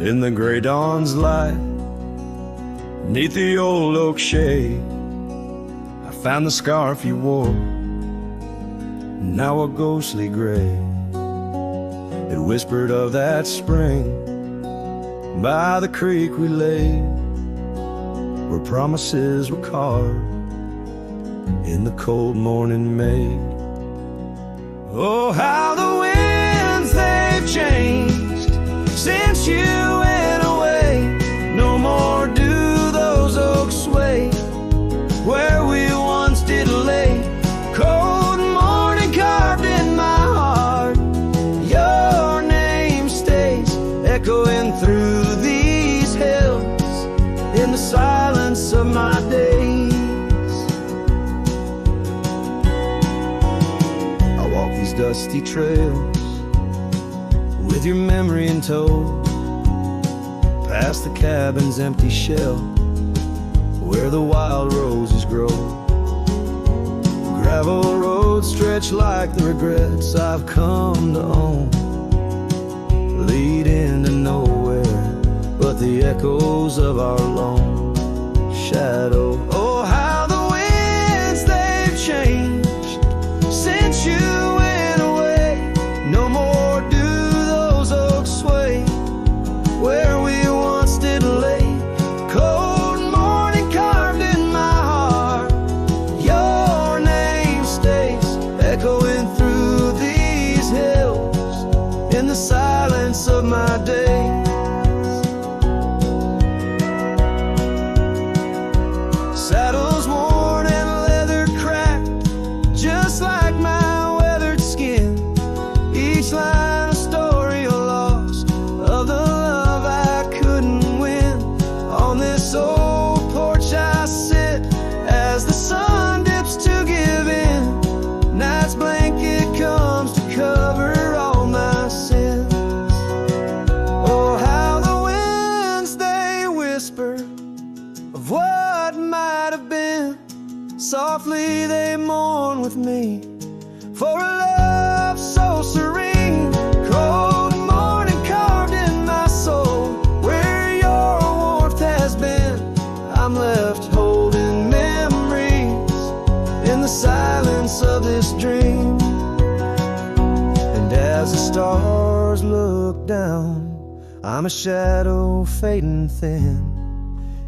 in the gray dawn's light. 'Neath the old oak shade, I found the scarf you wore, now a ghostly gray. It whispered of that spring by the creek we lay, where promises were carved in the cold morning May. Oh, how the winds they've changed since you went away. No more do those oaks sway where we once did lay. Cold morning carved in my heart, your name stays echoing through these hills in the silence of my days. I walk these dusty trails with your memory in tow, past the cabin's empty shell where the wild roses grow. Gravel roads stretch like the regrets I've come to own, lead into nowhere but the echoes of our lone shadow. Oh, how the winds they've changed since you went away. No more do those oaks sway where we once did lay. Cold morning carved in my heart, your name stays echoing through these hills in the silence of my days. Saddles worn and leather cracked, just like my weathered skin. Each line a story lost of the love I couldn't win. On this old porch I sit as the sun dips to give in. Night's blanket comes to cover all my sins. Oh, how the winds they whisper of what might have been. Softly they mourn with me for a love so serene. Cold morning carved in my soul where your warmth has been. I'm left holding memories in the silence of this dream. And as the stars look down, I'm a shadow fading thin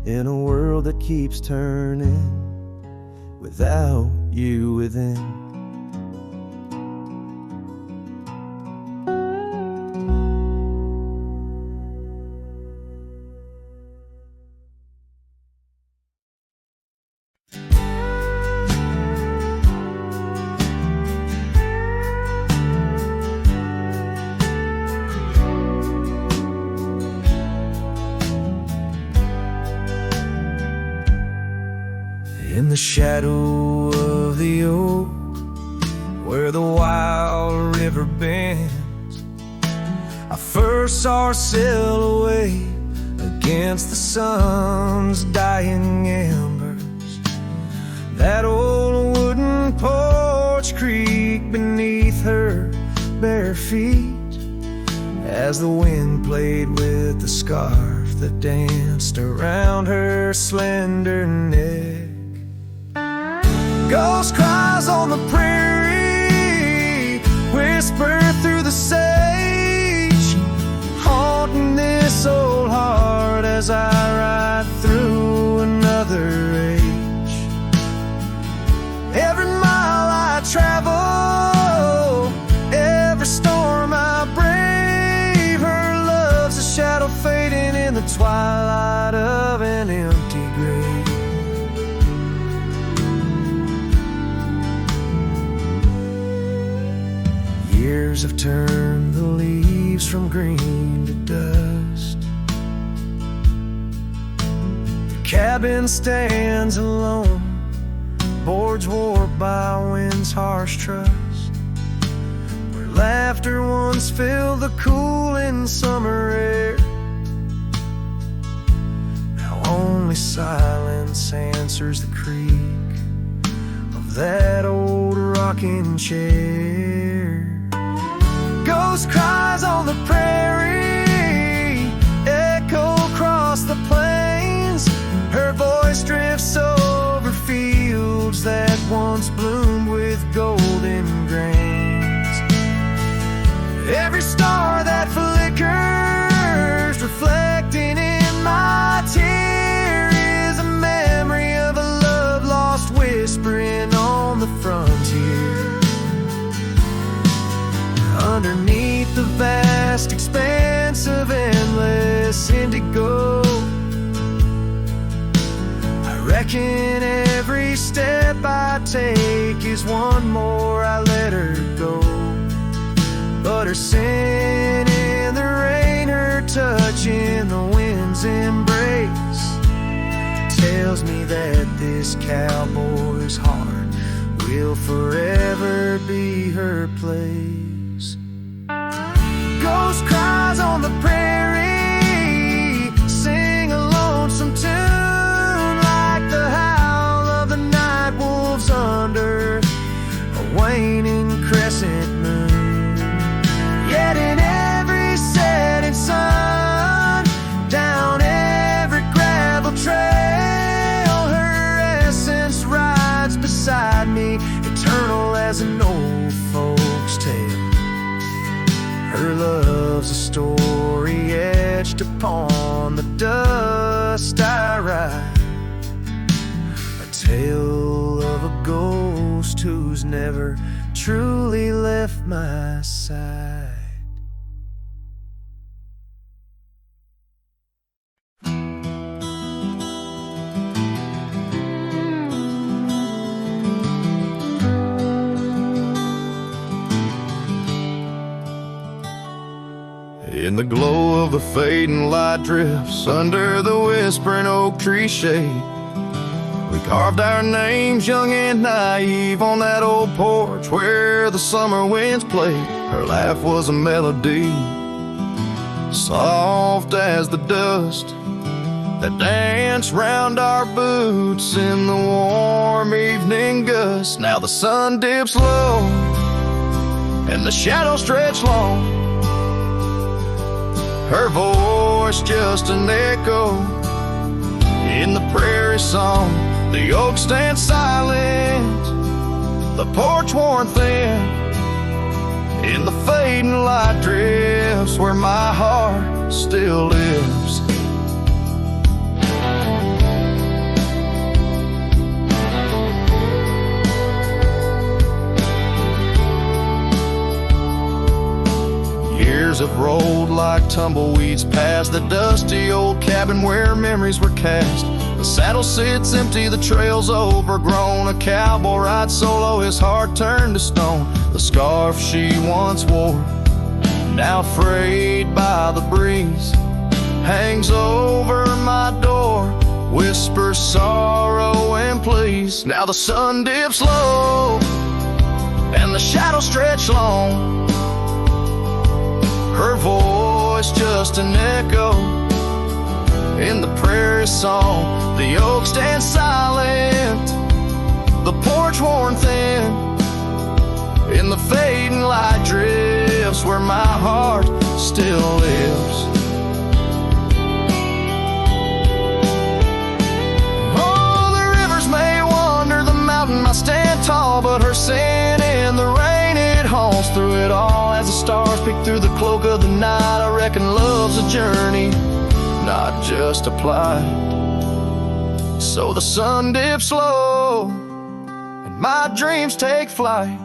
in a world that keeps turning without you within. In the shadow of the oak, where the wild river bends, I first saw her silhouette against the sun's dying embers. That old wooden porch creaked beneath her bare feet as the wind played with the scarf that danced around her slender neck. Ghost cries on the prairie whisper through the sage, haunting this old heart as I ride through another age. Every mile I travel, every storm I brave, her love's a shadow fading in the twilight of an empty grave. Years have turned the leaves from green to dust. The cabin stands alone, boards warped by wind's harsh trust, where laughter once filled the cooling summer air. Now only silence answers the creak of that old rocking chair. Ghost cries on the prairie, once bloomed with golden grains. Every star that flickers, reflecting in my tear, is a memory of a love lost whispering on the frontier. Underneath the vast expanse of endless indigo, I reckon every step I take is one more I let her go. But her scent in the rain, her touch in the wind's embrace, tells me that this cowboy's heart will forever be her place. Ghost cries on the prairie, sing a lonesome tune like the howl of the night wolves under a waning crescent moon. Yet in every setting sun, down every gravel trail, her essence rides beside me, eternal as an old folk's tale. Her love's a story etched upon the dust I write, a tale of a ghost who's never truly left my side. In the glow of the fading light drifts, under the whispering oak tree shade, we carved our names young and naive on that old porch where the summer winds played. Her laugh was a melody, soft as the dust that danced round our boots in the warm evening gust. Now the sun dips low and the shadows stretch long, her voice just an echo in the prairie song. The oak stands silent, the porch worn thin, in the fading light drifts where my heart still lives. Years have rolled like tumbleweeds past the dusty old cabin where memories were cast. The saddle sits empty, the trail's overgrown. A cowboy rides solo, his heart turned to stone. The scarf she once wore, now frayed by the breeze, hangs over my door, whispers sorrow and please. Now the sun dips low and the shadows stretch long, her voice just an echo in the prairie song. The oak stands silent, the porch worn thin, in the fading light drifts where my heart still lives. Oh, the rivers may wander, the mountain might stand tall, but her sin in the rain, it haunts through it all. As the stars peek through the cloak of the night, I reckon love's a journey, not just a plight. So the sun dips low and my dreams take flight.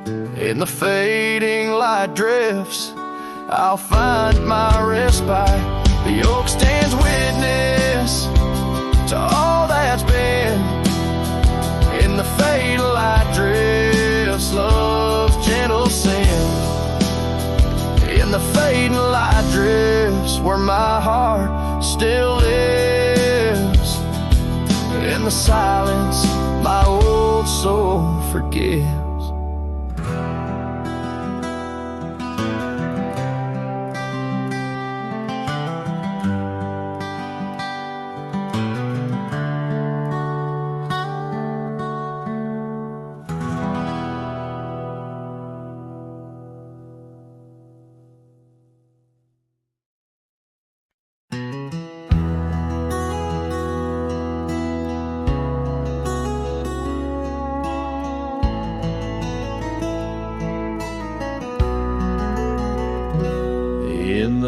In the fading light drifts, I'll find my respite. The oak stands witness to all that's been. In the fading light drifts, love's gentle sin. In the fading light drifts where my heart still lives. In the silence, my old soul forgives.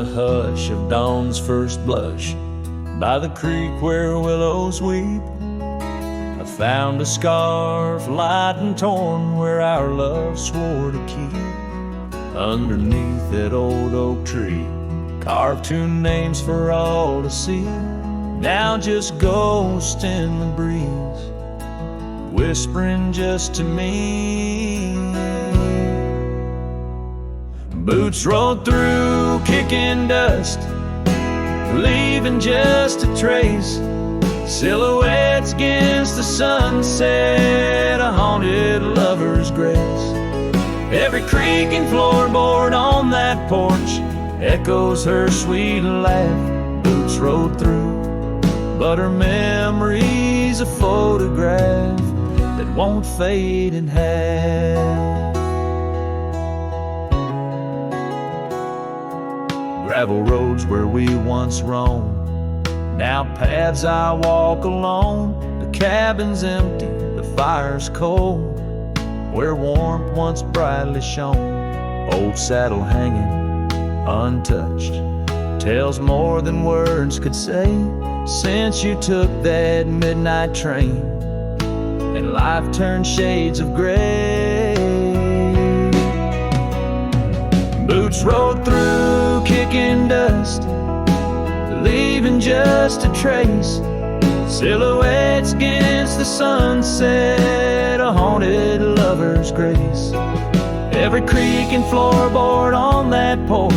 the hush of dawn's first blush, by the creek where willows weep, I found a scarf light and torn where our love swore to keep. Underneath that old oak tree, carved two names for all to see, now just ghost in the breeze, whispering just to me. Boots rolled through, kicking dust, leaving just a trace. Silhouettes against the sunset, a haunted lover's grace. Every creaking floorboard on that porch echoes her sweet laugh. Boots rolled through, but her memory's a photograph that won't fade in half. Gravel roads where we once roamed, now paths I walk alone. The cabin's empty, the fire's cold, where warmth once brightly shone. Old saddle hanging untouched tells more than words could say, since you took that midnight train and life turned shades of gray. Boots rolled through, kicking dust, leaving just a trace. Silhouettes against the sunset, a haunted lover's grace. Every creaking floorboard on that porch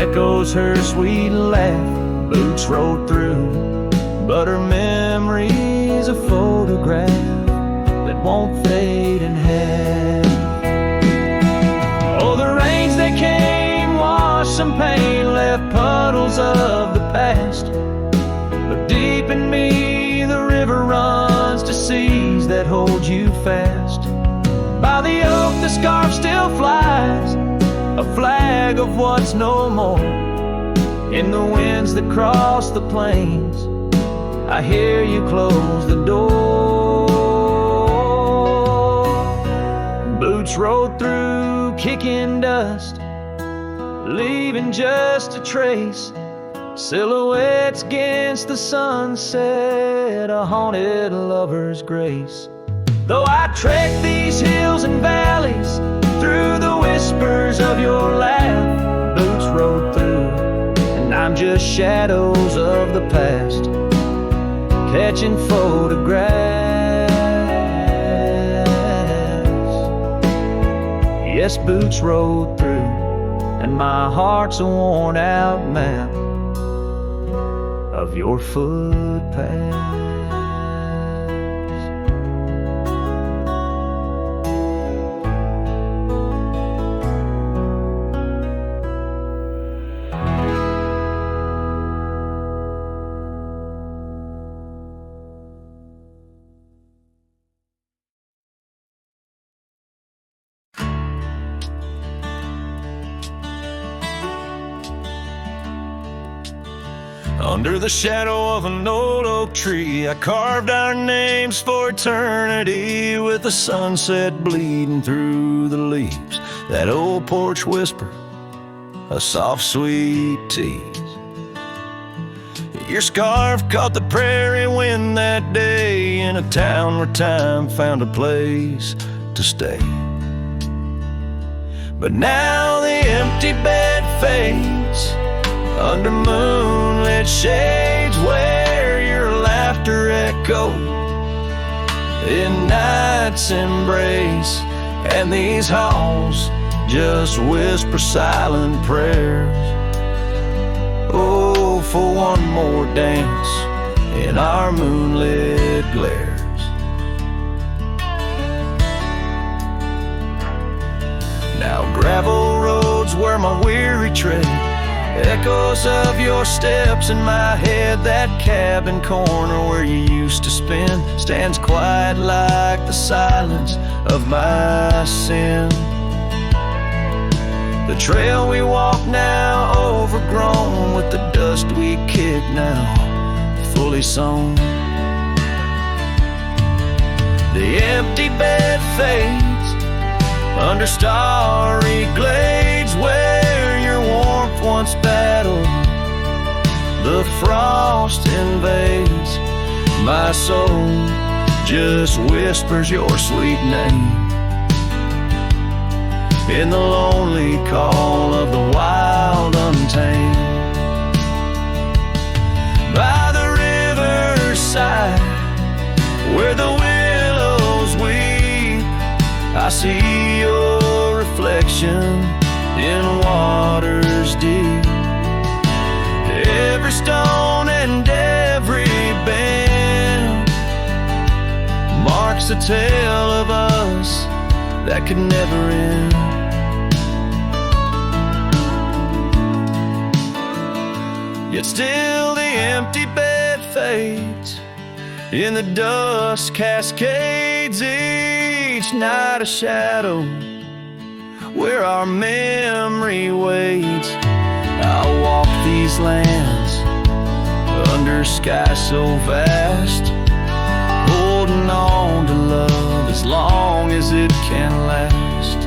echoes her sweet laugh. Boots rolled through, but her memory's a photograph that won't fade in half. Oh, the rains that came washed some pain, left puddles of the past. But deep in me, the river runs to seas that hold you fast. By the oak, the scarf still flies, a flag of what's no more. In the winds that cross the plains, I hear you close the door. Boots rolled through, kicking dust, leaving just a trace. Silhouettes against the sunset, a haunted lover's grace. Though I trek these hills and valleys, through the whispers of your laugh, boots rolled through, and I'm just shadows of the past, catching photographs. Yes, boots rolled through, and my heart's a worn out map of your footpath. Under the shadow of an old oak tree, I carved our names for eternity, with the sunset bleeding through the leaves. That old porch whisper, a soft, sweet tease. Your scarf caught the prairie wind that day, in a town where time found a place to stay. But now the empty bed fades under moonlit shades, where your laughter echoed in night's embrace, and these halls just whisper silent prayers. Oh, for one more dance in our moonlit glares. Now gravel roads where my weary tread, echoes of your steps in my head. That cabin corner where you used to spend stands quiet like the silence of my sin. The trail we walk now overgrown, with the dust we kick now fully sown. The empty bed fades under starry glades, where your warmth once battled the frost invades my soul, just whispers your sweet name in the lonely call of the wild untamed. By the riverside where the willows weep, I see your reflection in waters deep. Every stone and every bend marks a tale of us that could never end. Yet still the empty bed fades, in the dust cascades each night a shadow where our memory waits. I'll walk these lands under sky so vast, holding on to love as long as it can last.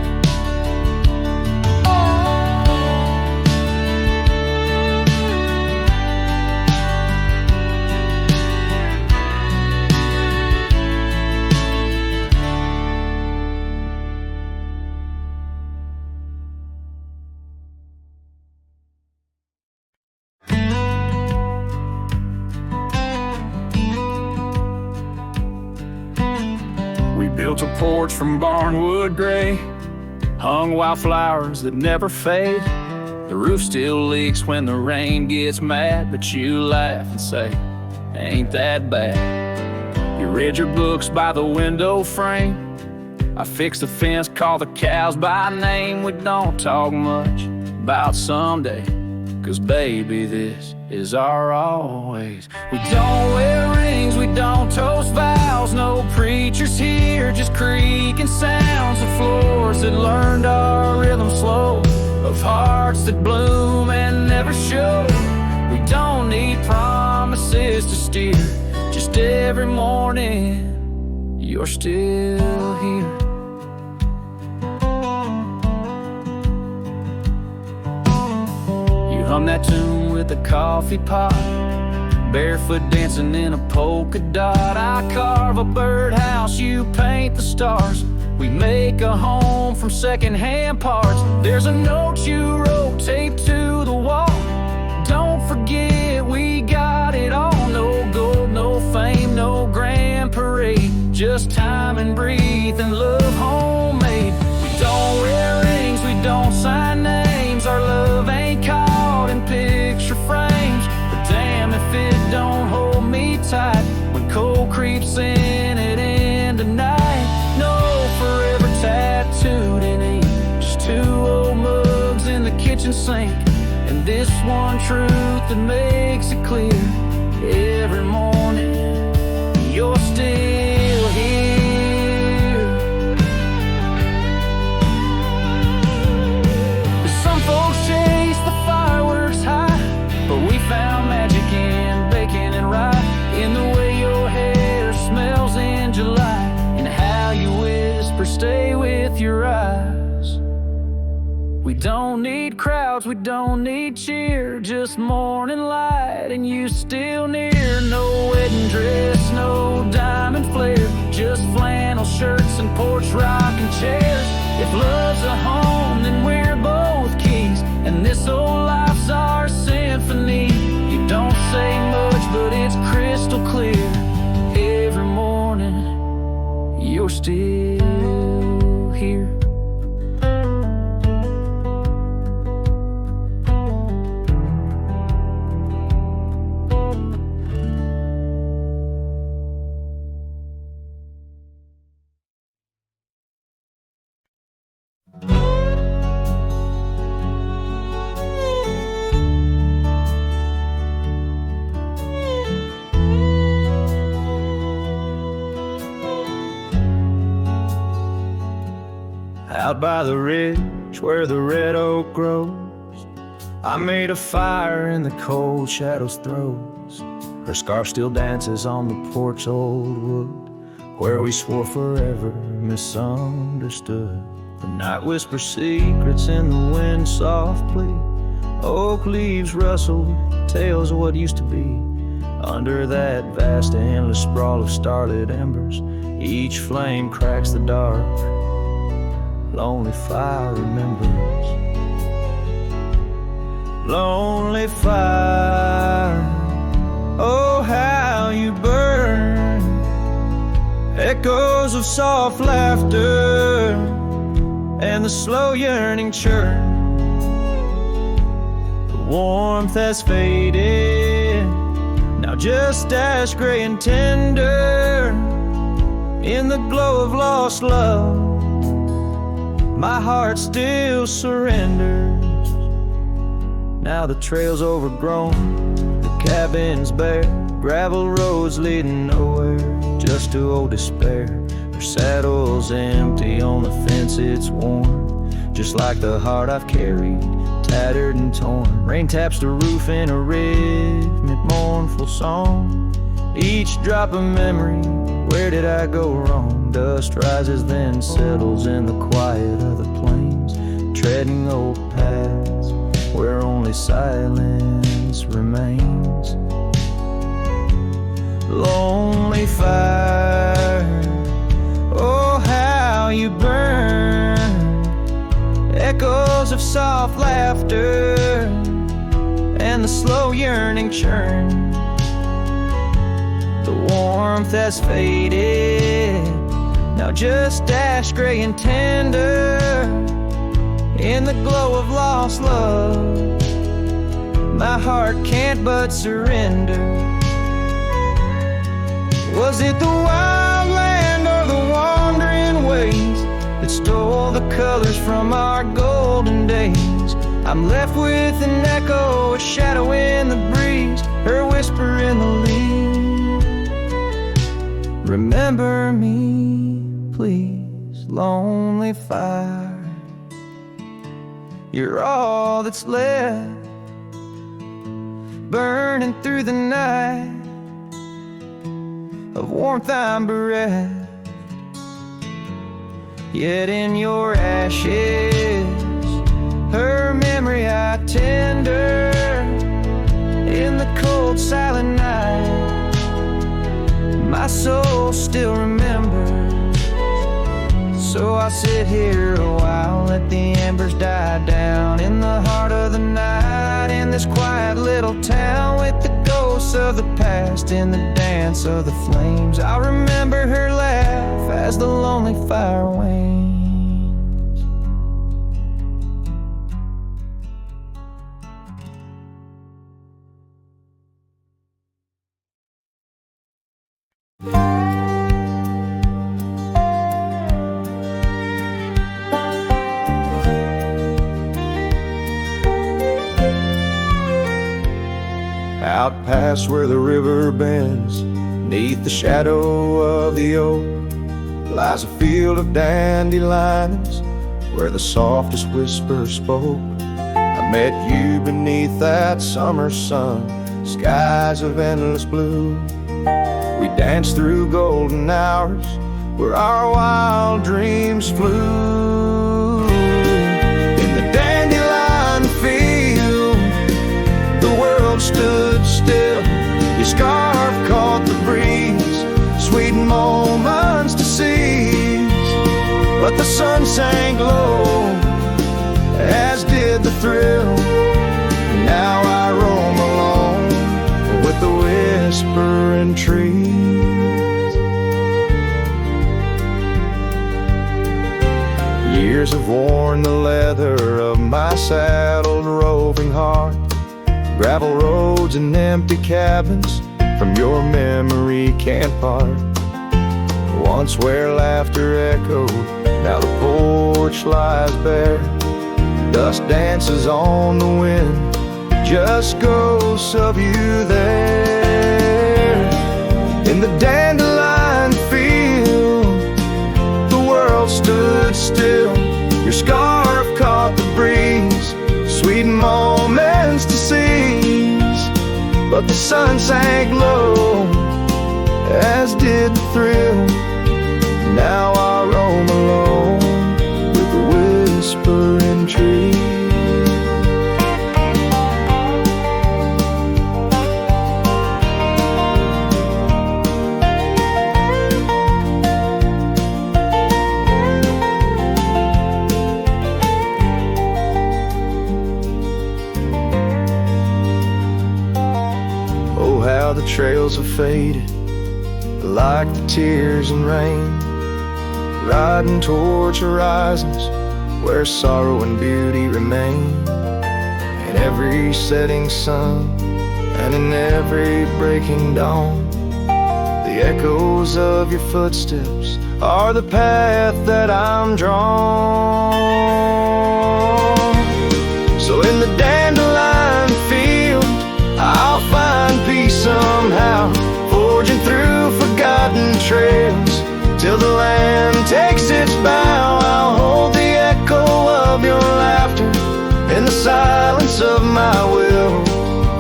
Built a porch from barnwood gray, hung wildflowers that never fade. The roof still leaks when the rain gets mad, but you laugh and say, ain't that bad. You read your books by the window frame. I fixed the fence, call the cows by name. We don't talk much about someday, 'cause baby, this is our always. We don't wear rings, we don't toast vows. No preachers here, just creaking sounds of floors that learned our rhythm slow, of hearts that bloom and never show. We don't need promises to steer, just every morning you're still here. You hum that tune with a coffee pot, barefoot dancing in a polka dot. I carve a birdhouse, you paint the stars. We make a home from secondhand parts. There's a note you wrote taped to the wall. Don't forget we got it all. No gold, no fame, no grand parade, just time and breathe and love homemade. We don't wear rings, we don't sign names. Our love ain't caught in picture frames, but damn if it don't hold me tight when cold creeps in at end of night. No forever tattooed in ink, just two old mugs in the kitchen sink, and this one truth that makes it clear every morning you're still here. Some folks chase the fireworks high, but we found magic in bacon and rye, in the way your hair smells in July, and how you whisper stay with your eyes. We don't need crowds, we don't need cheer, just morning light and you still near. No wedding dress, no diamond flare, just flannel shirts and porch rocking chairs. If love's a home, then we're both keys, and this old life's our symphony. You don't say much, but it's crystal clear. Every morning, you're still here. Out by the ridge where the red oak grows, I made a fire in the cold shadows throes. Her scarf still dances on the porch old wood, where we swore forever, misunderstood. The night whispers secrets in the wind softly, Oak leaves rustle, tales of what used to be. Under that vast endless sprawl of starlit embers, each flame cracks the dark. Lonely fire remembers. Lonely fire, oh how you burn. Echoes of soft laughter and the slow yearning churn. The warmth has faded, now just ash gray and tender. In the glow of lost love, my heart still surrenders. Now the trail's overgrown, the cabin's bare, gravel roads leading nowhere, just to old despair. Her saddle's empty, on the fence it's worn, just like the heart I've carried, tattered and torn. Rain taps the roof in a rhythmic, mournful song. Each drop of memory, where did I go wrong? Dust rises then settles in the quiet of the plains, treading old paths where only silence remains. Lonely fire, oh how you burn. Echoes of soft laughter and the slow yearning churn. The warmth has faded, now just ash gray and tender. In the glow of lost love, my heart can't but surrender. Was it the wild land or the wandering ways that stole the colors from our golden days? I'm left with an echo, a shadow in the breeze, her whisper in the leaves. Remember me, please, lonely fire. You're all that's left, burning through the night. Of warmth I'm bereft, yet in your ashes, her memory I tender. In the cold silent night, my soul still remembers. So I sit here a while, let the embers die down. In the heart of the night, in this quiet little town, with the ghosts of the past in the dance of the flames, I remember her laugh as the lonely fire wanes. Out past where the river bends, neath the shadow of the oak, lies a field of dandelions where the softest whisper spoke. I met you beneath that summer sun, skies of endless blue. We danced through golden hours where our wild dreams flew. In the dandelion field, the world stood still. Your scarf caught the breeze, sweet moments to seize. But the sun sank low, as did the thrill. Now I roam alone with the whispering trees. Years have worn the leather of my saddled roving heart. Gravel roads and empty cabins from your memory can't part. Once where laughter echoed, now the porch lies bare. Dust dances on the wind, just ghosts of you there. In the dandelion field, the world stood still. Your scarf caught the breeze, sweet moments to seize. But the sun sank low, as did the thrill. Now I roam alone with the whispering trees. the trails have faded, like the tears and rain, riding towards horizons where sorrow and beauty remain. In every setting sun and in every breaking dawn, the echoes of your footsteps are the path that I'm drawn. So in the dandelion field, I'll find peace somehow, forging through forgotten trails till the land takes its bow. I'll hold the echo of your laughter in the silence of my will,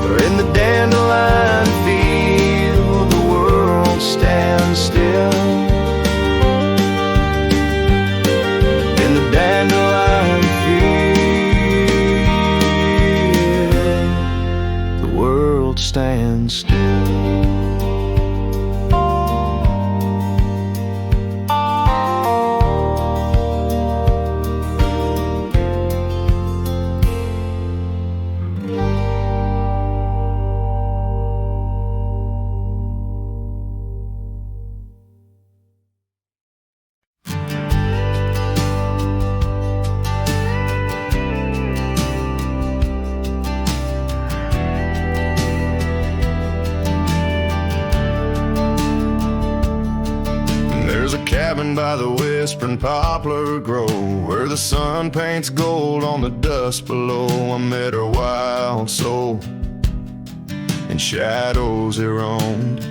for in the dandelion field the world stands still. In the dandelion field the world stands still. By the whispering poplar grove, where the sun paints gold on the dust below, I met her wild soul in shadows it roamed.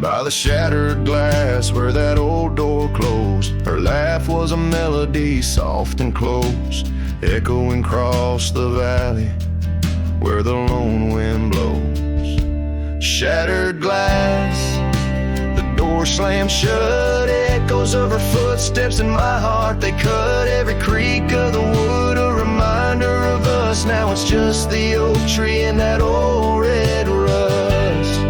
By the shattered glass where that old door closed, her laugh was a melody soft and close, echoing across the valley where the lone wind blows. Shattered glass, door slammed shut, echoes of her footsteps in my heart. They cut every creak of the wood, a reminder of us. Now it's just the oak tree and that old red rust.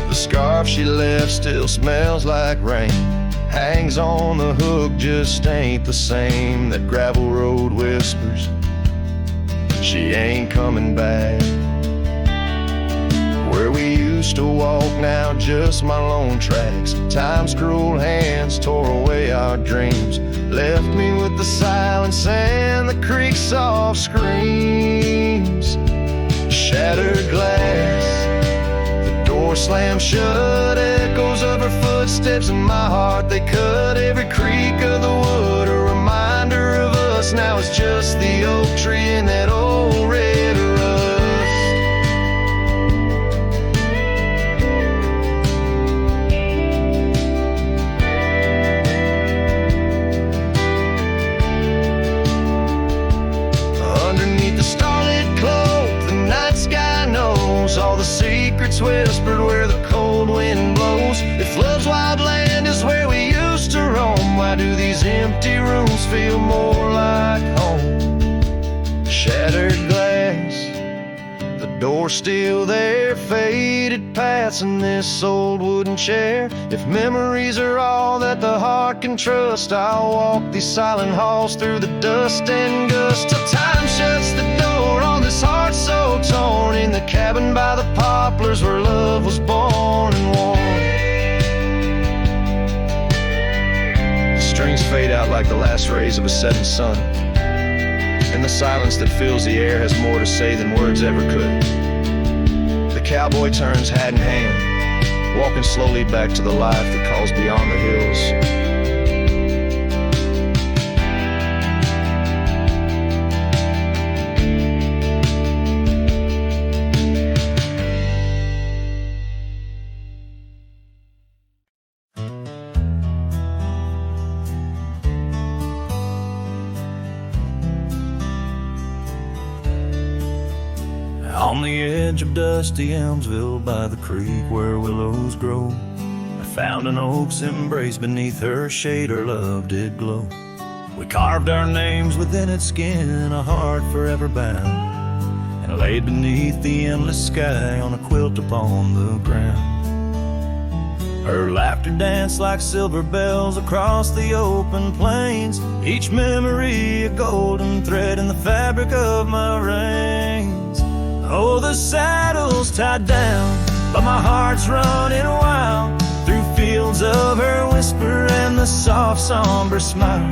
The scarf she left still smells like rain, hangs on the hook, just ain't the same. That gravel road whispers she ain't coming back. Where we used to walk, now just my lone tracks. Time's cruel hands tore away our dreams, left me with the silence and the creek's soft screams. Shattered glass, door slammed shut, echoes of her footsteps in my heart. They cut every creak of the wood, a reminder of us. Now it's just the oak tree and that old red rust. Underneath the starlit cloak, the night sky knows all the secrets whispered where the cold wind blows. If love's wild land is where we used to roam, why do these empty rooms feel more like home? Shattered glass, the door still there, faded paths in this old wooden chair. If memories are all that the heart can trust, I'll walk these silent halls through the dust and gust till time shuts the door on this heart so torn. In the cabin by the poplars where love was born and worn. The strings fade out like the last rays of a setting sun, and the silence that fills the air has more to say than words ever could. The cowboy turns hat in hand, walking slowly back to the life that calls beyond the hills. On the edge of dusty Elmsville by the creek where willows grow, I found an oak's embrace, beneath her shade her love did glow. We carved our names within its skin, a heart forever bound, and laid beneath the endless sky on a quilt upon the ground. Her laughter danced like silver bells across the open plains, each memory a golden thread in the fabric of my reins. Oh, the saddle's tied down, but my heart's running wild through fields of her whisper and the soft somber smile.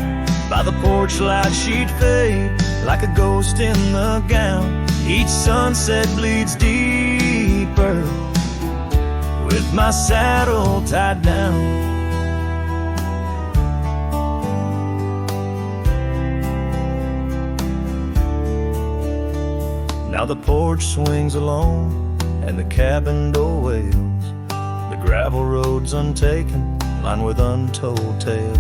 By the porch light she'd fade like a ghost in the gown. Each sunset bleeds deeper with my saddle tied down. Now the porch swings alone and the cabin door wails. The gravel road's untaken, lined with untold tales,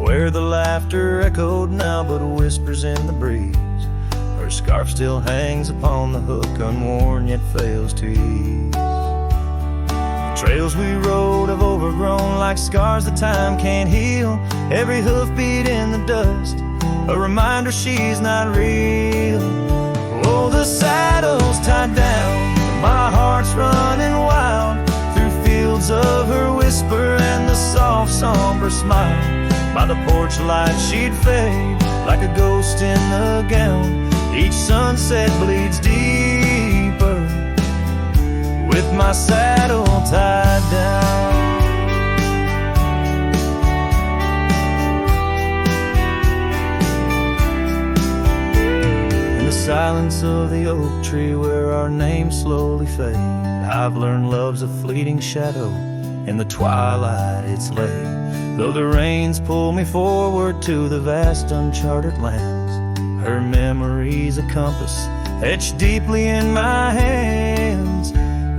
where the laughter echoed now but whispers in the breeze. Her scarf still hangs upon the hook, unworn yet fails to ease. The trails we rode have overgrown like scars that time can't heal. Every hoofbeat in the dust, a reminder she's not real. Oh, the saddle's tied down, my heart's running wild through fields of her whisper and the soft somber smile. By the porch light she'd fade like a ghost in the gown. Each sunset bleeds deeper with my saddle tied down. In the silence of the oak tree where our names slowly fade, I've learned love's a fleeting shadow. In the twilight it's late, though the rains pull me forward to the vast uncharted lands. Her memory's a compass etched deeply in my hands.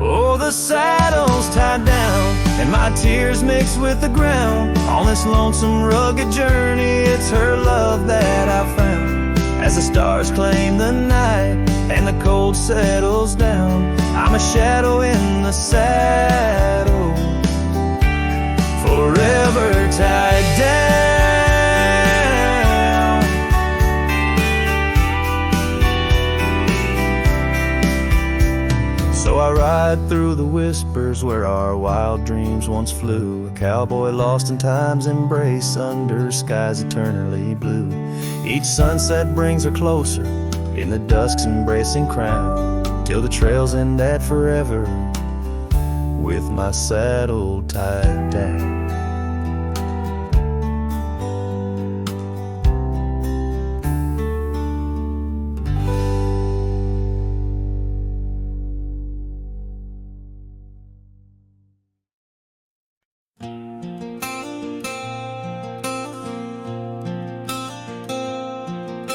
Oh, the saddle's tied down and my tears mix with the ground. On this lonesome rugged journey, it's her love that I've found. As the stars claim the night and the cold settles down, I'm a shadow in the saddle, forever tied down. So I ride through the whispers where our wild dreams once flew, a cowboy lost in time's embrace under skies eternally blue. Each sunset brings her closer in the dusk's embracing crown, till the trails end at forever with my saddle tied down.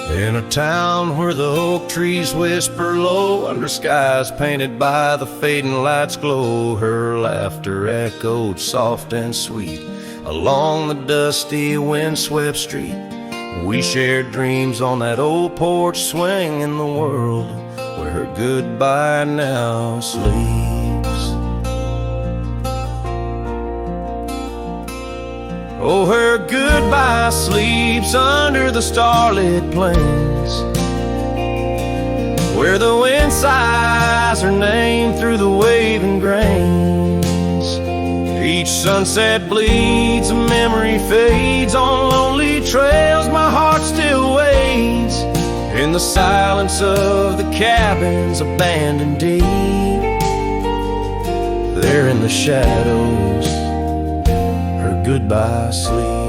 In a town where the oak trees whisper low, under skies painted by the fading light's glow, her laughter echoed soft and sweet along the dusty windswept street. We shared dreams on that old porch swing in the world where her goodbye now sleeps. Oh, her goodbye sleeps under the starlit plains, where the wind sighs her name through the waving grains. Each sunset bleeds, a memory fades. On lonely trails my heart still waits, in the silence of the cabins abandoned deep. There in the shadows her goodbye sleeps.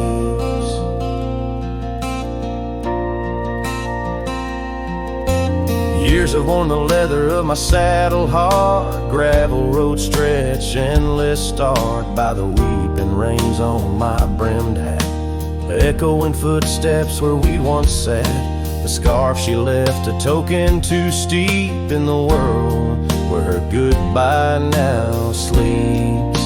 Years have worn the leather of my saddle hard, gravel road stretch endless, starred by the weeping rains on my brimmed hat, echoing footsteps where we once sat. The scarf she left a token too steep in the world where her goodbye now sleeps.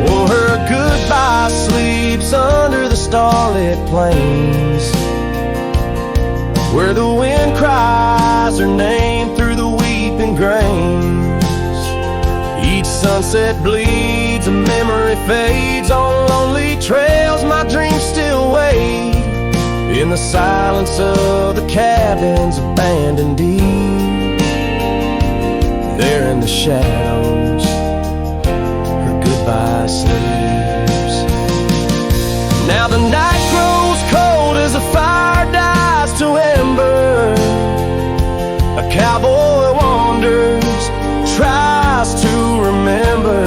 Oh, her goodbye sleeps under the starlit plains, where the wind cries her name through the weeping grains. Each sunset bleeds, a memory fades. On lonely trails my dreams still wait, in the silence of the cabins abandoned deep. There in the shadows, her goodbye sleeps. Now the night grows cold as the fire dies to ember. A cowboy wanders, tries to remember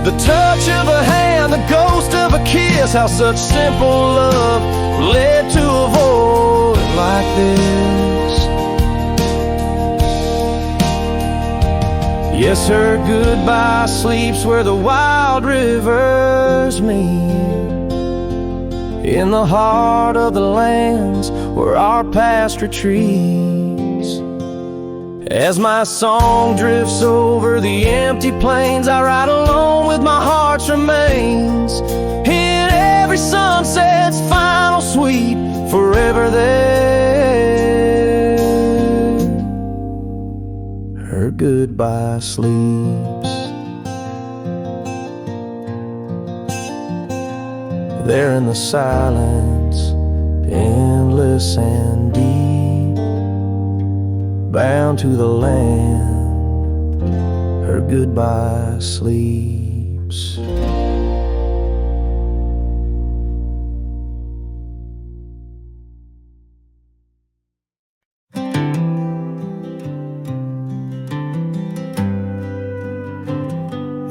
the touch of a hand, the ghost of a kiss. How such simple love led to a void like this. Yes, her goodbye sleeps where the wild rivers meet, in the heart of the lands where our past retreats. As my song drifts over the empty plains, I ride alone with my heart's remains. In every sunset's final sweep, forever there, her goodbye sleeps. There in the silence, endless and deep, bound to the land, her goodbye sleeps.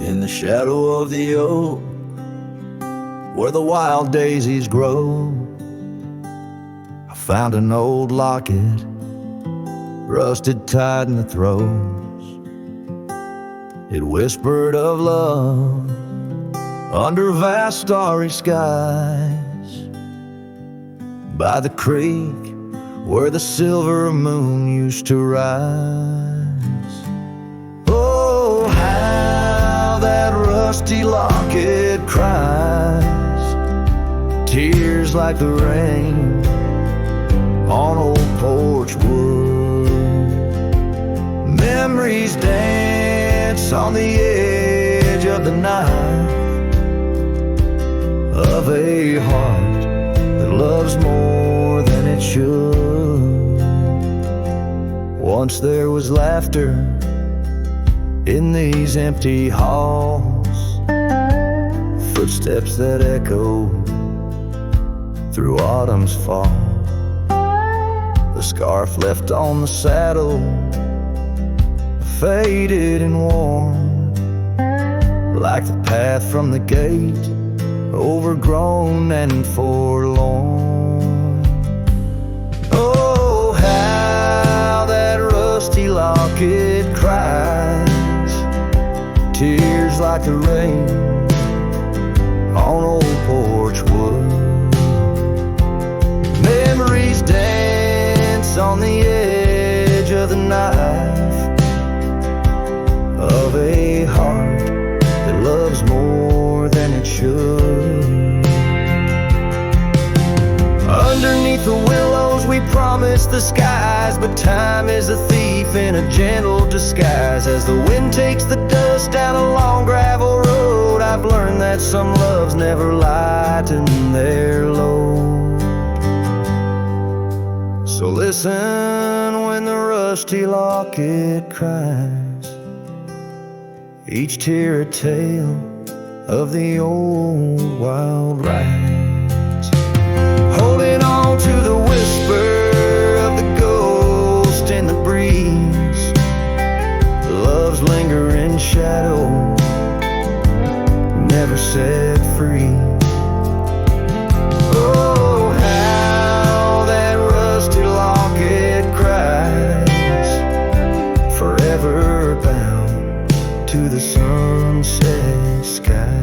In the shadow of the oak, where the wild daisies grow, I found an old locket, rusted tight in the throes. It whispered of love under vast starry skies, by the creek where the silver moon used to rise. Oh, how that rusty locket cries, tears like the rain on old porch wood. Memories dance on the edge of the knife of a heart that loves more than it should. Once there was laughter in these empty halls, footsteps that echoed through autumn's fall. The scarf left on the saddle, faded and worn, like the path from the gate, overgrown and forlorn. Oh, how that rusty locket cries, tears like the rain on old porch wood. Memories dance on the edge of the knife of a heart that loves more than it should. Underneath the willows we promised the skies, but time is a thief in a gentle disguise. As the wind takes the dust down a long gravel road, I've learned that some loves never lighten their load. So listen when the rusty locket cries, each tear a tale of the old wild rides. Holding on to the whisper of the ghost in the breeze, love's lingering shadow never set free. Oh, how that rusty locket cries, forever bound to the sunset skies.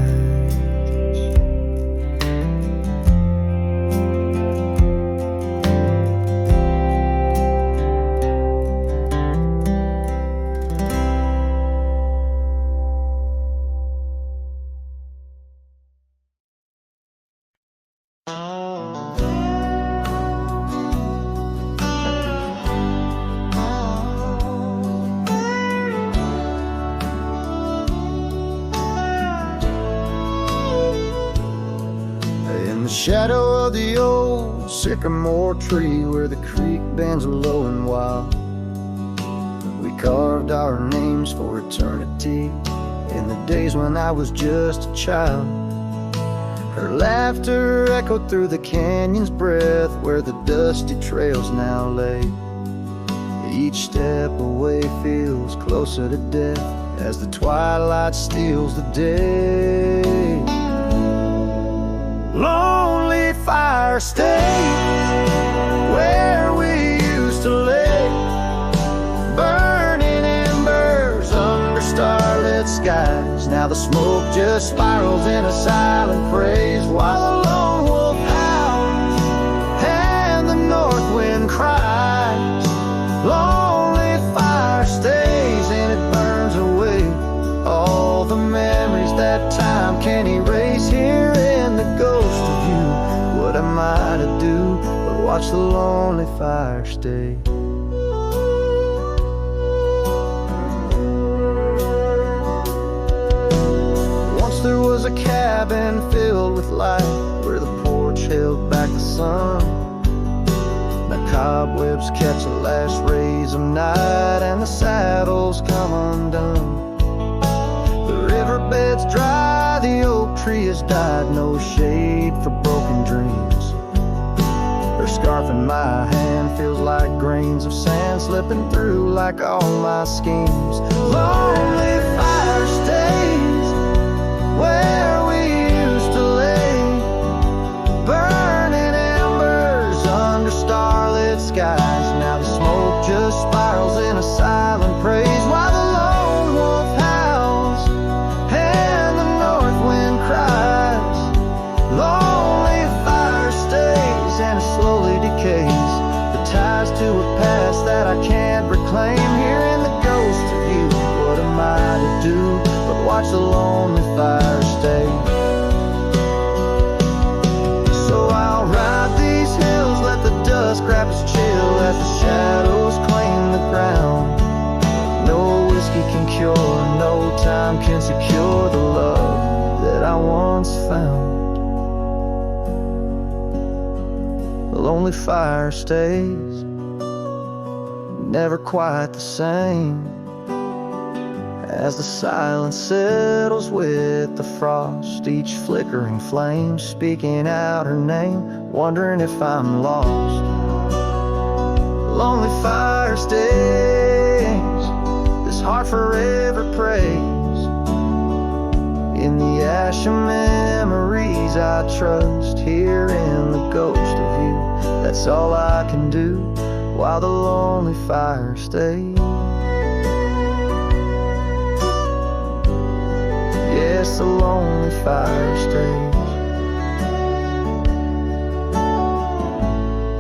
Shadow of the old sycamore tree where the creek bends low and wild, carved our names for eternity in the days when I was just a child. Her laughter echoed through the canyon's breath where the dusty trails now lay. Each step away feels closer to death as the twilight steals the day. Lonely fire stays where we used to lay, burning embers under starlit skies. Now the smoke just spirals in a silent praise while the lone wolf howls and the north wind cries. Lonely fire stays and it burns away all the memories that time can erase. Here in the ghost of you, what am I to do but watch the lonely fire stay? Once there was a cabin filled with light where the porch held back the sun. Now cobwebs catch the last rays of night and the saddles come undone. The riverbed's dry, the oak tree has died, no shade for broken dreams. Her scarf in my hand feels like grains of sand slipping through like all my schemes. Lonely fire stays where we used to lay, burning embers under starlit skies. Now the smoke just spirals in a silent praise while the lone wolf howls and the north wind cries. Lonely fire stays and it slowly decays, the ties to a past that I can't reclaim. Here in the ghost of you, what am I to do but watch the lonely fire stay? So I'll ride these hills, let the dust grab its chill as the shadows claim the ground. No whiskey can cure, no time can secure the love that I once found. The lonely fire stays, never quite the same, as the silence settles with the frost, each flickering flame speaking out her name, wondering if I'm lost. Lonely fire stays, this heart forever prays. In the ash of memories I trust, here in the ghost of you, that's all I can do while the lonely fire stays. Yes, the lonely fire stays,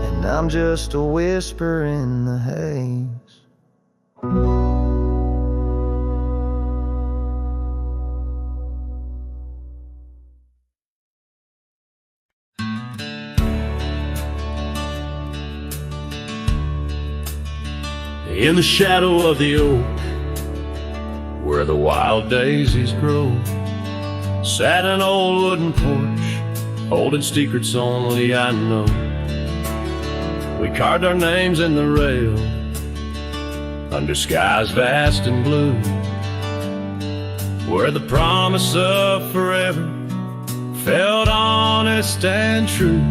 and I'm just a whisper in the haze. In the shadow of the oak, where the wild daisies grow, sat an old wooden porch, holding secrets only I know. We carved our names in the rail, under skies vast and blue, where the promise of forever felt honest and true.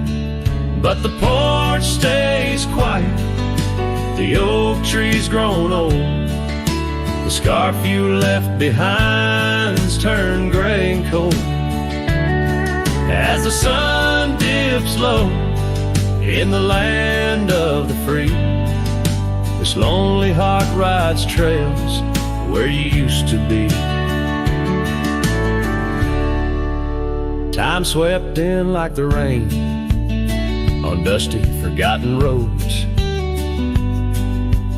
But the porch stays quiet, the oak tree's grown old, the scarf you left behind's turned gray and cold. As the sun dips low in the land of the free, this lonely heart rides trails where you used to be. Time swept in like the rain on dusty, forgotten roads.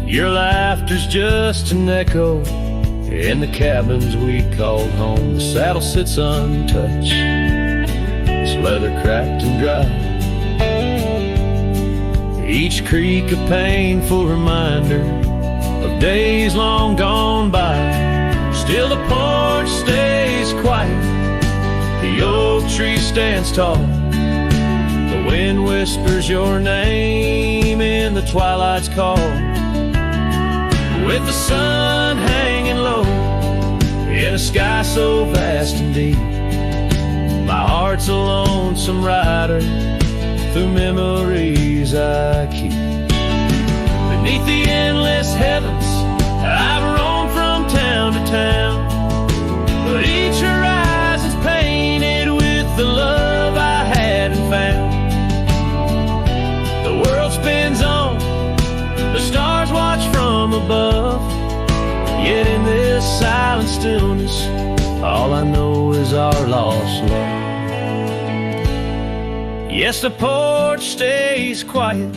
Your laughter's just an echo in the cabins we called home. The saddle sits untouched, its leather cracked and dry, each creak a painful reminder of days long gone by. Still the porch stays quiet, the oak tree stands tall, the wind whispers your name in the twilight's call. with the sun hanging low in a sky so vast and deep. My heart's a lonesome rider through memories I keep. Beneath the endless heavens, I've roamed from town to town, but each horizon's painted with the love I hadn't found. The world spins on, the stars watch from above, yet in this silent stillness, all I know is our lost love. Yes, the porch stays quiet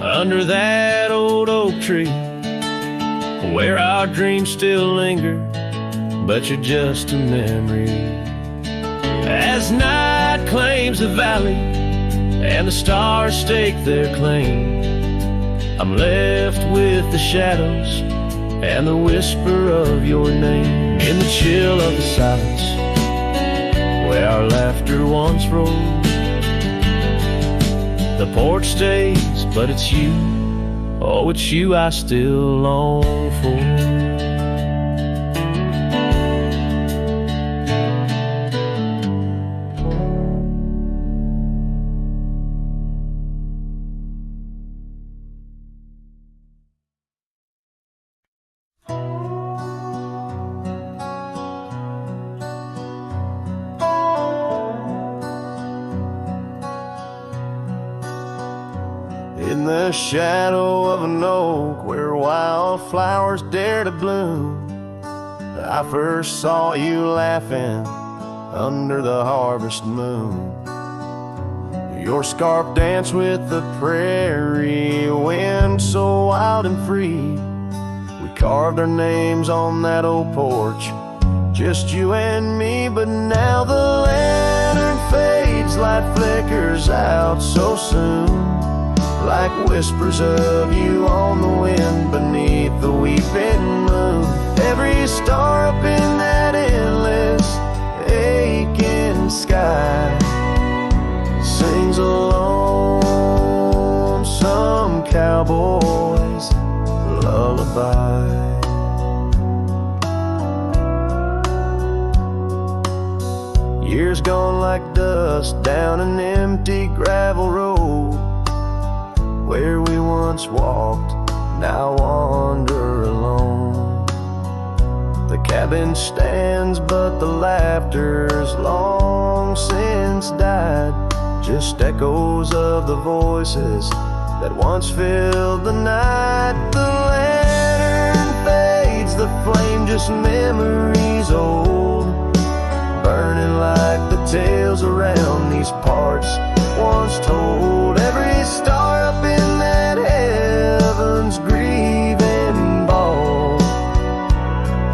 under that old oak tree, where our dreams still linger, but you're just a memory. As night claims the valley and the stars stake their claim, I'm left with the shadows and the whisper of your name. In the chill of the silence, where our laughter once rolled, the porch stays, but it's you, oh, it's you I still long for. In the shadow of an oak where wildflowers dare to bloom, I first saw you laughing under the harvest moon. Your scarf danced with the prairie wind so wild and free. We carved our names on that old porch, just you and me. But now the lantern fades, light flickers out so soon, like whispers of you on the wind beneath the weeping moon. Every star up in that endless aching sky sings a lonesome cowboy's lullaby. Years gone like dust down an empty gravel road, where we once walked, now wander alone. The cabin stands, but the laughter's long since died, just echoes of the voices that once filled the night. The lantern fades, the flame just memories old, burning like the tales around these parts once told. Every star up in that heaven's grieving ball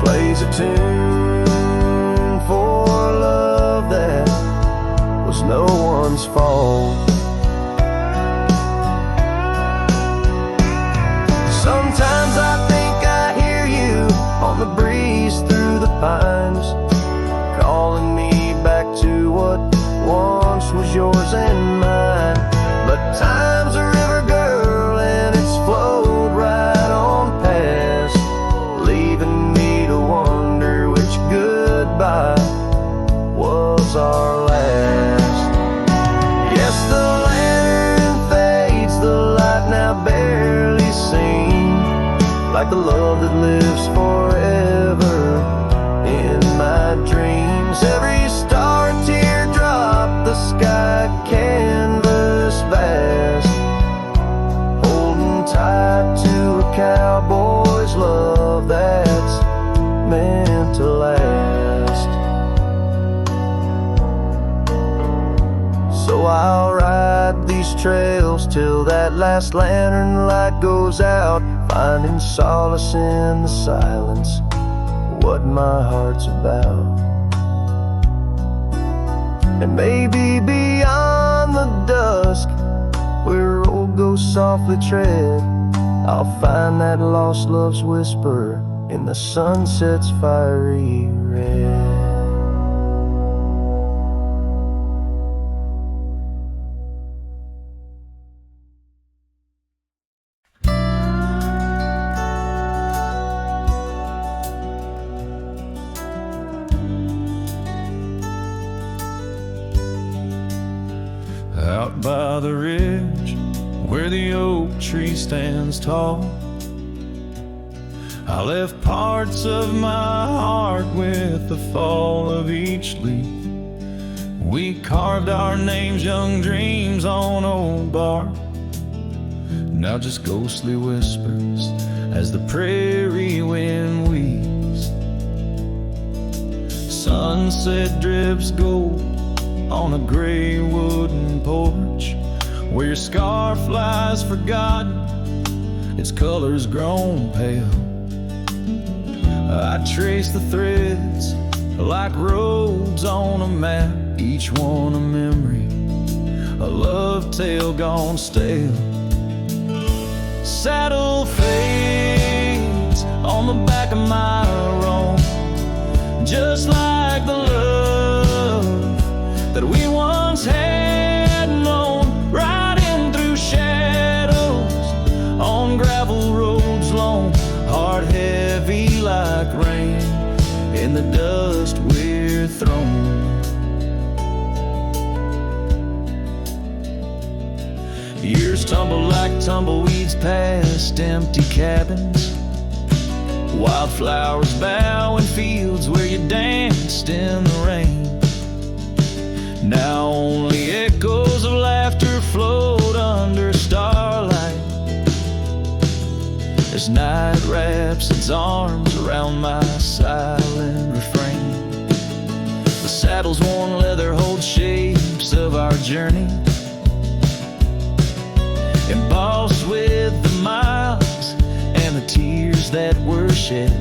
plays a tune for love that was no one's fault. Sometimes I think I hear you on the breeze through the pines, calling me back to what once was yours and mine. But time's a river, girl, and it's flowed right on past, leaving me to wonder which goodbye was our last. Yes, the lantern fades, the light now barely seen, like the love that lives forever in my dreams. Every star, teardrop, the sky canvas vast, holding tight to a cowboy's love that's meant to last. So I'll ride these trails till that last lantern light goes out, finding solace in the silence, what my heart's about. And maybe beyond the dusk, where road goes softly tread, I'll find that lost love's whisper in the sunset's fiery red. by the ridge where the oak tree stands tall. I left parts of my heart with the fall of each leaf. We carved our names, young dreams on old bark. Now just ghostly whispers as the prairie wind weaves. Sunset drips gold on a gray wooden porch where your scarf lies forgotten, its colors grown pale. I trace the threads like roads on a map, each one a memory, a love tale gone stale. Saddle fades on the back of my roan, just like the love that we once had known, riding through shadows on gravel roads long, heart heavy like rain in the dust we're thrown. Years tumble like tumbleweeds past empty cabins, wildflowers bow in fields where you danced in the rain. Now only echoes of laughter float under starlight as night wraps its arms around my silent refrain. The saddle's worn leather holds shapes of our journey, embossed with the miles and the tears that were shed.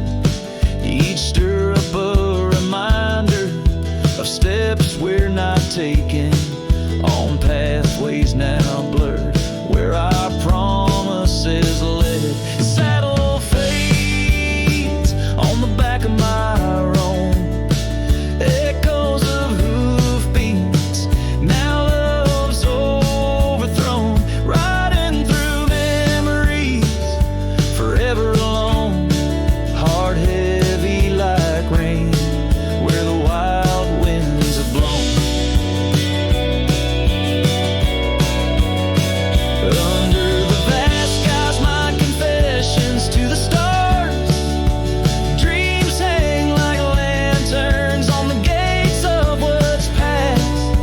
Each stirrup a reminder of steps we're not taking, on pathways now blurred where our promises led. Saddle fades on the back of my roan, echoes of hoofbeats, now love's overthrown, riding through memories forever alone, heart heavy like rain where the wild winds have blown. Under the vast skies, my confessions to the stars, dreams hang like lanterns on the gates of what's past.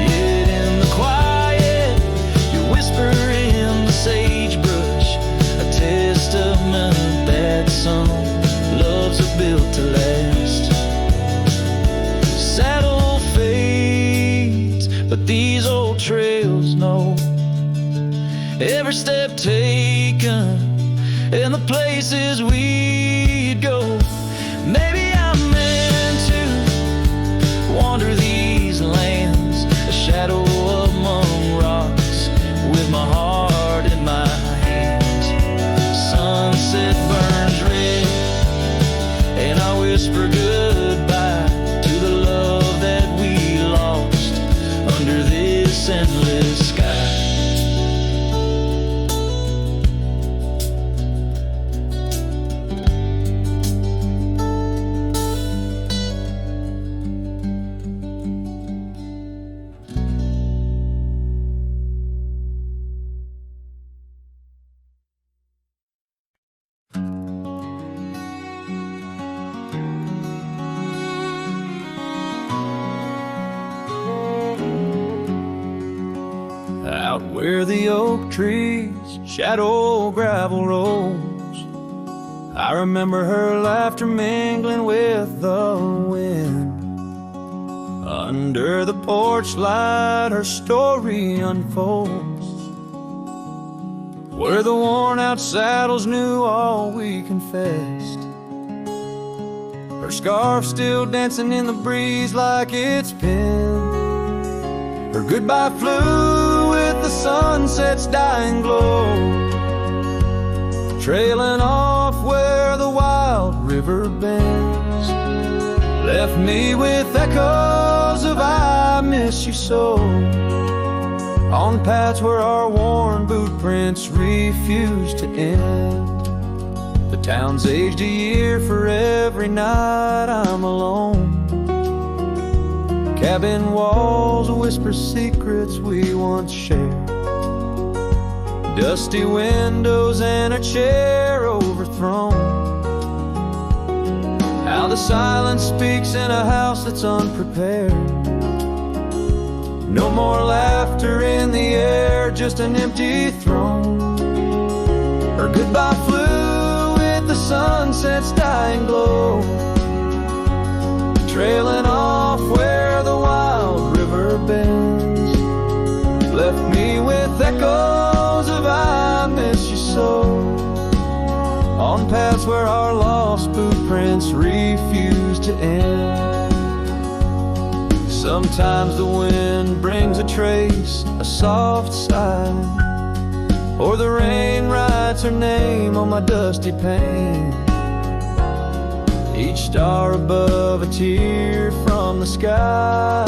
Yet in the quiet, you whisper in the sagebrush, a testament that some loves are built to last. Saddle fades, but these old trails know every step taken and the places we'd go. Maybe I'm meant to wander these lands, a shadow among rocks, with my heart in my hands. Sunset burns red, and I whisper goodbye to the love that we lost under this endless sky. Out where the oak trees shadow gravel rolls, I remember her laughter mingling with the wind. Under the porch light her story unfolds, where the worn out saddles knew all we confessed. Her scarf still dancing in the breeze like it's pinned. Her goodbye flew with the sunset's dying glow, trailing off where the wild river bends. Left me with echoes of I miss you so, on paths where our worn boot prints refused to end. The town's aged a year for every night I'm alone, Cabin walls whisper secrets we once shared. Dusty windows and a chair overthrown. How the silence speaks in a house that's unprepared. No more laughter in the air, just an empty throne. Her goodbye flew with the sunset's dying glow, trailing off where the wild river bends. Left me with echoes of I miss you so, on paths where our lost footprints refuse to end. Sometimes the wind brings a trace, a soft sigh, or the rain writes her name on my dusty pane. Each star above a tear from the sky,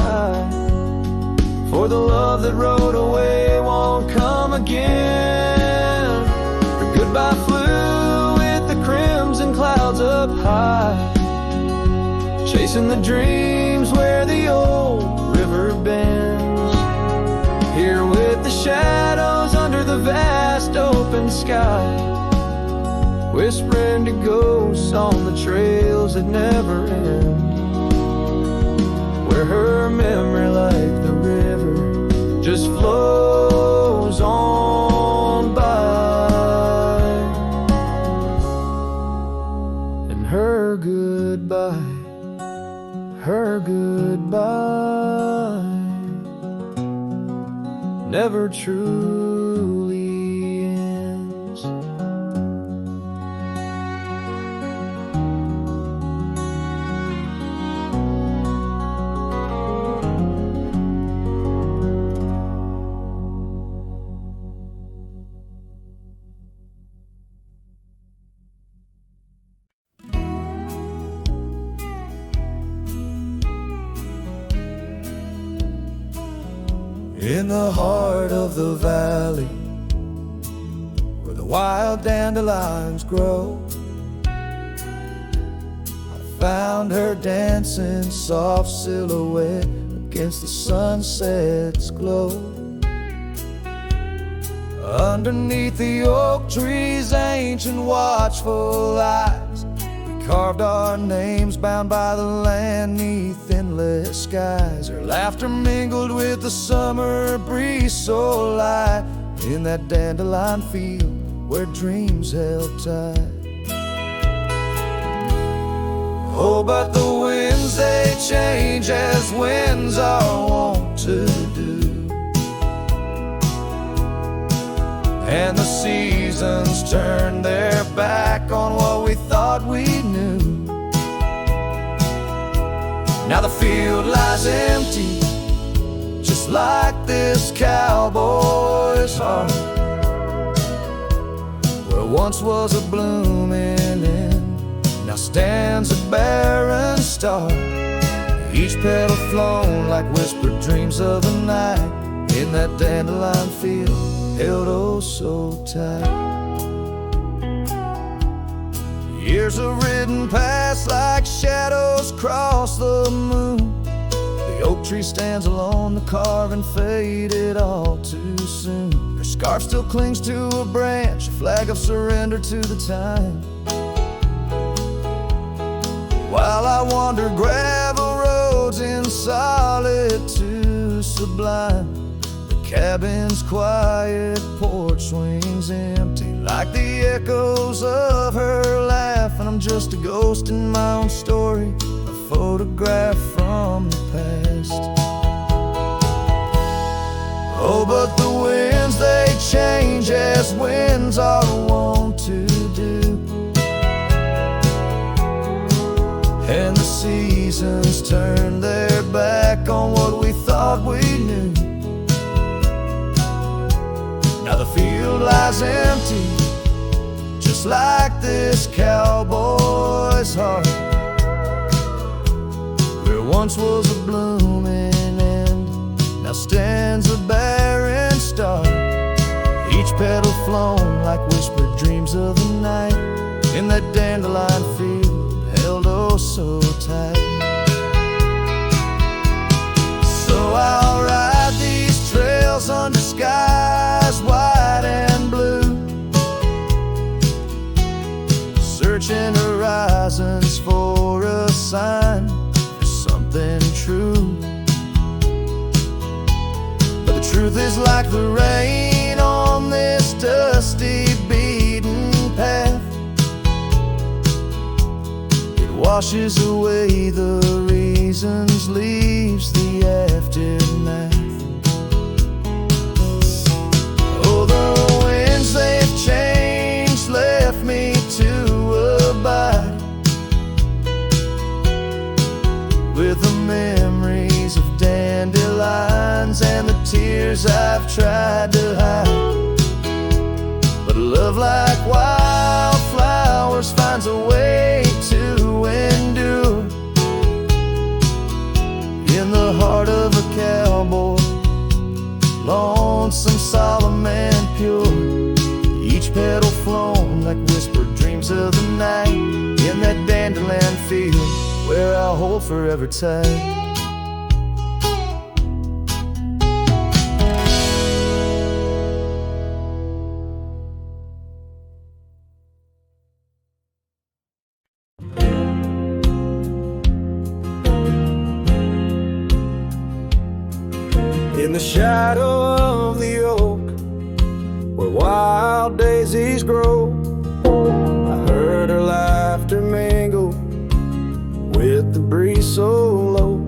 for the love that rode away won't come again. Her goodbye flew with the crimson clouds up high, chasing the dreams where the old river bends. Here with the shadows under the vast open sky, whispering to ghosts on the trails that never end, where her memory like the river just flows on by. And her goodbye never truly ends. In the heart of the valley, where the wild dandelions grow, I found her dancing soft silhouette against the sunset's glow. Underneath the oak tree's ancient watchful eyes, we carved our names bound by the land 'neath endless skies. Her laughter mingled with the summer breeze so light, in that dandelion field where dreams held tight. Oh, but the winds they change as winds are wont to do, and the seasons turn their back on what we thought we knew. Now the field lies empty, just like this cowboy's heart, where once was a blooming end, now stands a barren star. Each petal flown like whispered dreams of the night, in that dandelion field held oh so tight. Years have ridden past like shadows cross the moon. The oak tree stands alone, the carving faded all too soon. Her scarf still clings to a branch, a flag of surrender to the time. While I wander gravel roads in solitude sublime, the cabin's quiet porch swings empty like the echoes of her laugh, and I'm just a ghost in my own story, a photograph from the past. Oh, but the winds they change as winds are wont to do, and the seasons turn their back on what we thought we knew. Now the field lies empty, just like this cowboy's heart, where once was a blooming end, now stands a barren star. Each petal flown like whispered dreams of the night, in that dandelion field held oh so tight. I'll ride these trails under skies white and blue, searching horizons for a sign for something true. But the truth is like the rain on this dusty beaten path, it washes away the reasons, leaves the aftermath. Oh, the winds they've changed, left me to abide with the memories of dandelions and the tears I've tried to hide. But love, like wildflowers, finds a way to endure. In the heart of a cowboy, lonesome, solemn and pure, each petal flown like whispered dreams of the night, in that dandelion field where I'll hold forever tight. In the shadow of the oak, where wild daisies grow, I heard her laughter mingle with the breeze so low.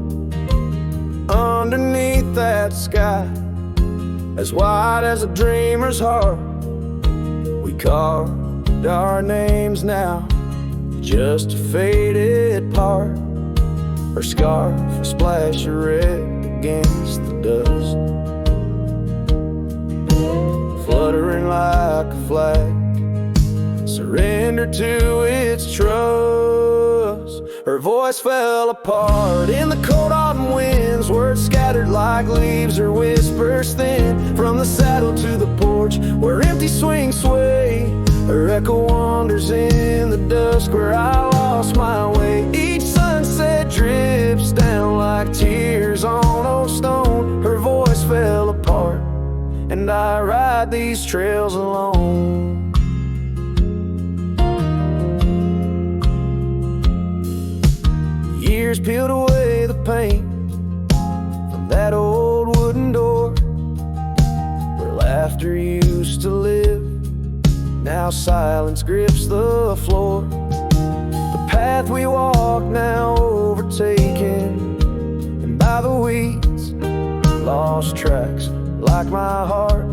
Underneath that sky, as wide as a dreamer's heart, we carved our names now, just a faded part. Her scarf, a splash of red against the dust, fluttering like a flag, surrender to its trust. Her voice fell apart in the cold autumn winds, words scattered like leaves, her whispers thin, from the saddle to the porch where empty swings sway. Her echo wanders in the dusk where I lost my way. Each sunset drips down like tears on old stone. Her voice fell apart, and I ride these trails alone. Years peeled away the paint from that old wooden door where laughter used to live. Now silence grips the floor. The path we walk now overtaken, and by the weeds, lost tracks like my heart,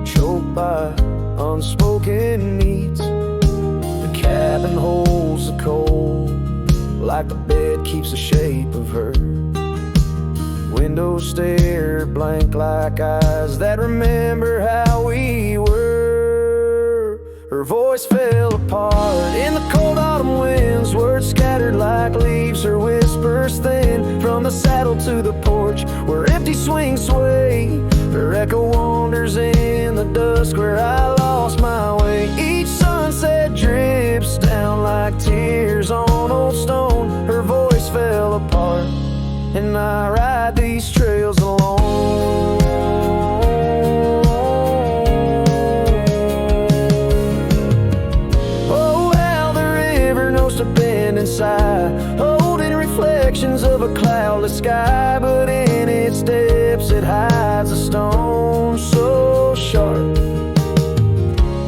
choked by unspoken needs. The cabin holds the cold, like the bed keeps the shape of her. Windows stare blank like eyes that remember how we were. Her voice fell apart in the cold autumn winds, words scattered like leaves, her whispers thin, from the saddle to the porch where empty swings sway. Her echo wanders in the dusk where I lost my way. Each sunset drips down like tears on old stone. Her voice fell apart, and I ride these trails alone. Oh, how the river knows to bend and sigh, holding reflections of a cloudless sky, but in its depths it hides a stone so sharp,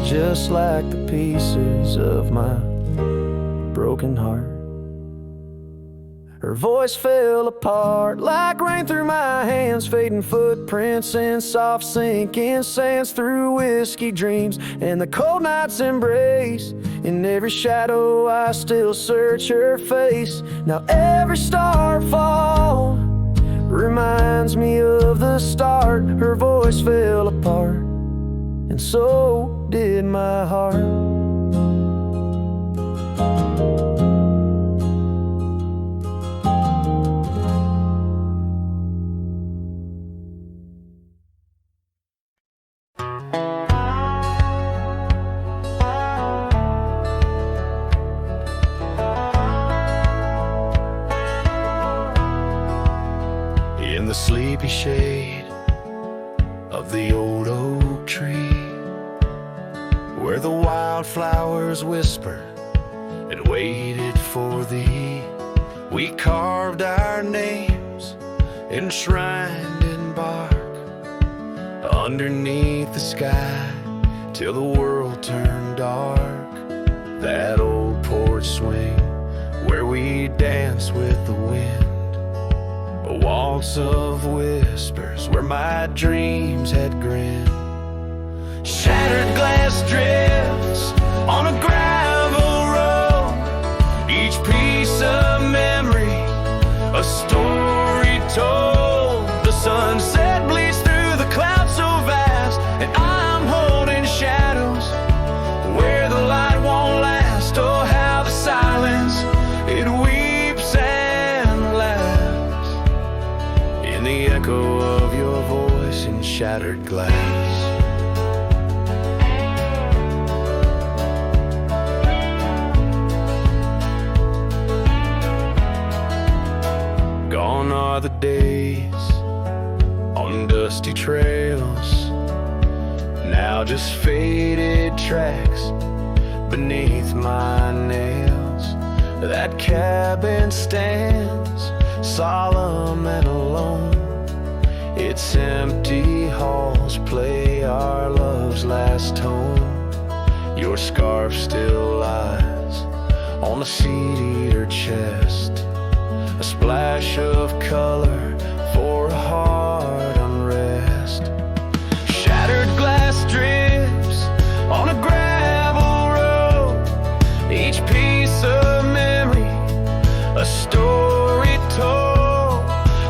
just like the pieces of my broken heart. Her voice fell apart like rain through my hands, fading footprints in soft sinking sands, through whiskey dreams and the cold night's embrace. In every shadow I still search her face. Now every starfall reminds me of the start. Her voice fell apart, and so did my heart. In the sleepy shade where the wildflowers whisper and waited for thee. We carved our names enshrined in bark underneath the sky till the world turned dark. That old porch swing where we dance with the wind, a waltz of whispers where my dreams had grinned. Shattered glass drifts on a gravel road, each piece of memory a story told. The sunset bleeds through the clouds so vast, and I'm holding shadows where the light won't last. Oh, how the silence, it weeps and laughs in the echo of your voice in shattered glass. Gone are the days on dusty trails, now just faded tracks beneath my nails. That cabin stands solemn and alone, its empty halls play our love's last tone. Your scarf still lies on the seat-eater chest, a splash of color for a heart unrest. Shattered glass drips on a gravel road, each piece of memory a story told.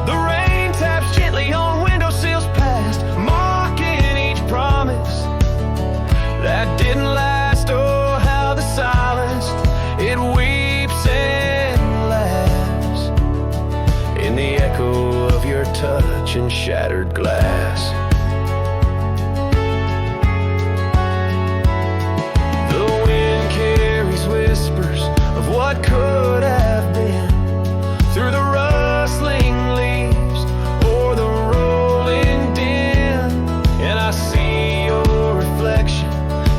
The rain taps gently on windowsills past, mocking each promise that didn't last. Oh, how the silence, it weeps and laughs in the echo of your touch and shattered glass. The wind carries whispers of what could have been through the rustling leaves or the rolling din, and I see your reflection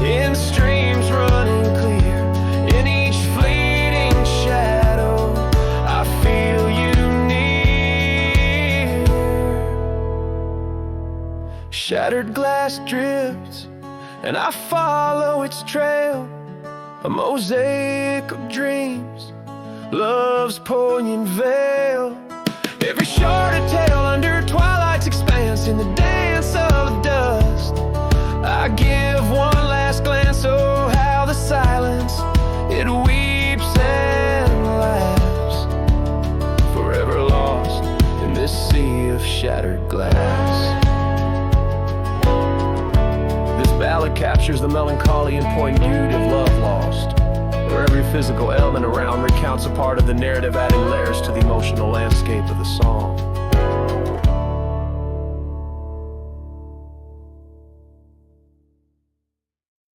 in streams running clear. In each fleeting shadow I feel you near. Shattered glass drifts and I follow its trail, a mosaic of dreams, love's poignant veil. Every shorter tale under twilight's expanse, in the dance of dust I give one last glance. Oh, how the silence, it weeps and laughs, forever lost in this sea of shattered glass. This ballad captures the melancholy and poignitude of love lost, where every physical element around recounts a part of the narrative, adding layers to the emotional landscape of the song.